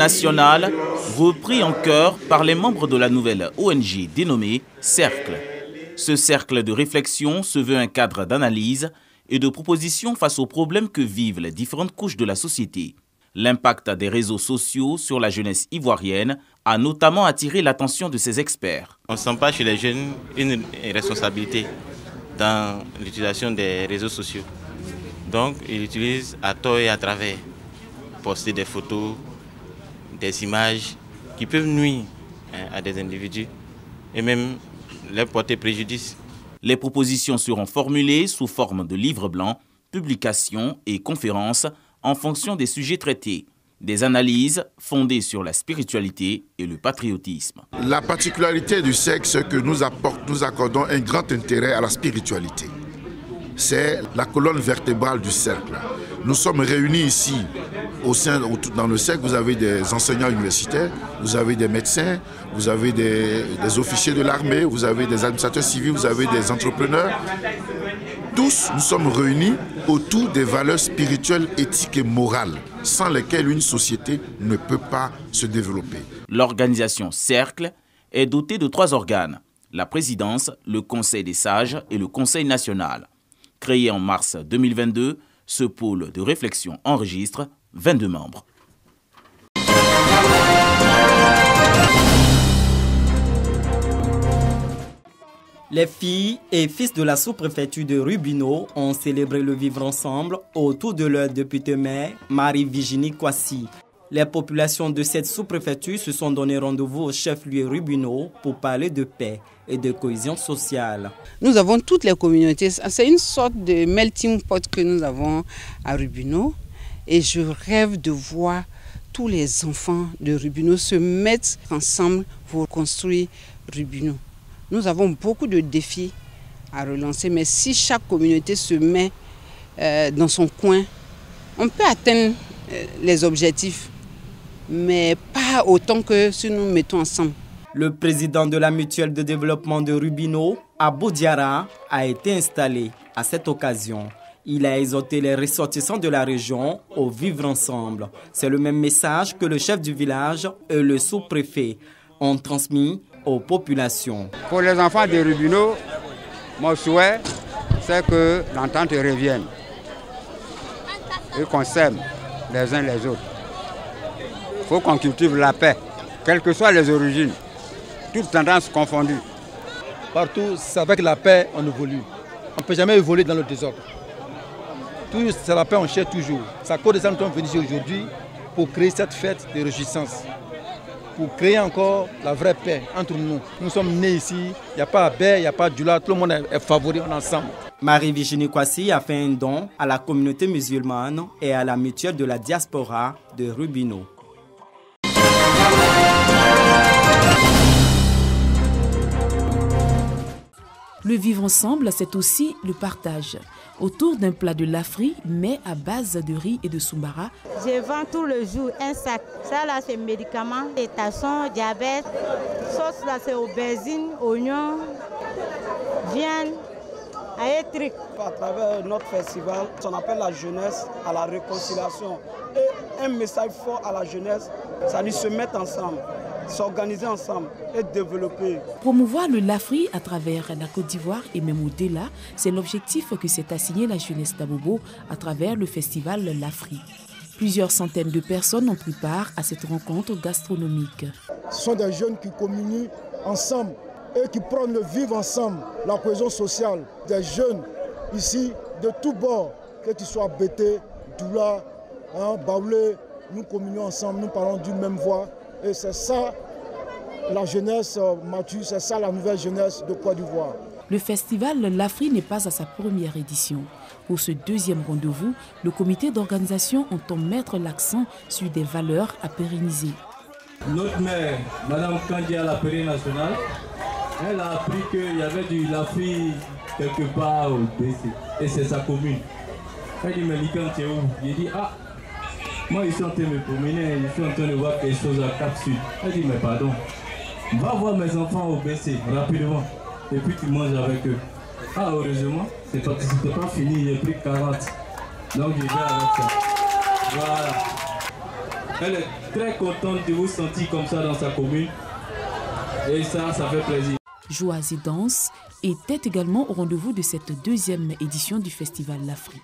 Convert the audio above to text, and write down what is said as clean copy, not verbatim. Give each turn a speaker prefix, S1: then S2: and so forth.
S1: national, repris en chœur par les membres de la nouvelle ONG dénommée Cercle. Ce cercle de réflexion se veut un cadre d'analyse et de propositions face aux problèmes que vivent les différentes couches de la société. L'impact des réseaux sociaux sur la jeunesse ivoirienne a notamment attiré l'attention de ces experts.
S2: On ne sent pas chez les jeunes une responsabilité dans l'utilisation des réseaux sociaux. Donc, ils utilisent à tort et à travers, poster des photos, des images qui peuvent nuire à des individus et même leur porter préjudice.
S1: Les propositions seront formulées sous forme de livres blancs, publications et conférences en fonction des sujets traités. Des analyses fondées sur la spiritualité et le patriotisme.
S3: La particularité du cercle, c'est que nous accordons un grand intérêt à la spiritualité. C'est la colonne vertébrale du cercle. Nous sommes réunis ici, dans le cercle, vous avez des enseignants universitaires, vous avez des médecins, vous avez des officiers de l'armée, vous avez des administrateurs civils, vous avez des entrepreneurs. Tous, nous sommes réunis autour des valeurs spirituelles, éthiques et morales, sans lesquelles une société ne peut pas se développer.
S1: L'organisation Cercle est dotée de 3 organes, la présidence, le conseil des sages et le conseil national. Créé en mars 2022, ce pôle de réflexion enregistre 22 membres.
S4: Les filles et fils de la sous-préfecture de Rubino ont célébré le vivre ensemble autour de leur députée maire Marie-Virginie Kwasi. Les populations de cette sous-préfecture se sont donné rendez-vous au chef-lieu Rubino pour parler de paix et de cohésion sociale.
S5: Nous avons toutes les communautés. C'est une sorte de melting pot que nous avons à Rubino. Et je rêve de voir tous les enfants de Rubino se mettre ensemble pour construire Rubino. Nous avons beaucoup de défis à relancer, mais si chaque communauté se met dans son coin, on peut atteindre les objectifs, mais pas autant que si nous mettons ensemble.
S4: Le président de la mutuelle de développement de Rubino, Abou Diara, a été installé à cette occasion. Il a exhorté les ressortissants de la région au vivre ensemble. C'est le même message que le chef du village et le sous-préfet ont transmis aux populations.
S6: Pour les enfants de Rubino, mon souhait, c'est que l'entente revienne et qu'on s'aime les uns les autres. Il faut qu'on cultive la paix, quelles que soient les origines, toutes tendances confondues.
S7: Partout, c'est avec la paix on évolue. On ne peut jamais évoluer dans le désordre. C'est la paix, on cherche toujours. C'est à cause de ça que nous sommes venus ici aujourd'hui pour créer cette fête de réjouissance. Pour créer encore la vraie paix entre nous. Nous sommes nés ici, il n'y a pas Abé, il n'y a pas Djoula, tout le monde est favori, on est ensemble.
S4: Marie-Virginie Kwasi a fait un don à la communauté musulmane et à la mutuelle de la diaspora de Rubino.
S8: Le vivre ensemble, c'est aussi le partage. Autour d'un plat de lafri, mais à base de riz et de soumbara.
S9: Je vends tout le jour un sac. Ça là, c'est médicaments, tension, diabète. Sauce là, c'est aubergine, oignon, viande, truc.
S10: À travers notre festival, on appelle la jeunesse à la réconciliation. Et un message fort à la jeunesse, ça dit se mettre ensemble, s'organiser ensemble et développer.
S8: Promouvoir le lafri à travers la Côte d'Ivoire et même au-delà, c'est l'objectif que s'est assigné la jeunesse d'Abobo à travers le festival Lafri. Plusieurs centaines de personnes ont pris part à cette rencontre gastronomique.
S11: Ce sont des jeunes qui communient ensemble et qui prennent le vivre ensemble, la cohésion sociale. Des jeunes ici de tous bords, que tu sois Bété, Doula, Baoulé, nous communions ensemble, nous parlons d'une même voix. Et c'est ça la jeunesse mature, c'est ça la nouvelle jeunesse de Côte d'Ivoire.
S8: Le festival Lafri n'est pas à sa première édition. Pour ce deuxième rendez-vous, le comité d'organisation entend mettre l'accent sur des valeurs à pérenniser.
S12: Notre maire, Mme Kandia, la pérenne nationale, elle a appris qu'il y avait du Lafri quelque part au BC. Et c'est sa commune. Elle dit, mais Likan, tu es où? J'ai dit, ah, moi je suis en train de me promener, je suis en train de voir quelque chose à Cap Sud. Elle dit, mais pardon, va voir mes enfants au BC rapidement. Et puis tu manges avec eux. Ah, heureusement, c'était pas fini, j'ai pris 40. Donc je vais avec ça. Voilà. Elle est très contente de vous sentir comme ça dans sa commune. Et ça fait plaisir.
S8: Joie et danse étaient également au rendez-vous de cette deuxième édition du Festival L'Afrique.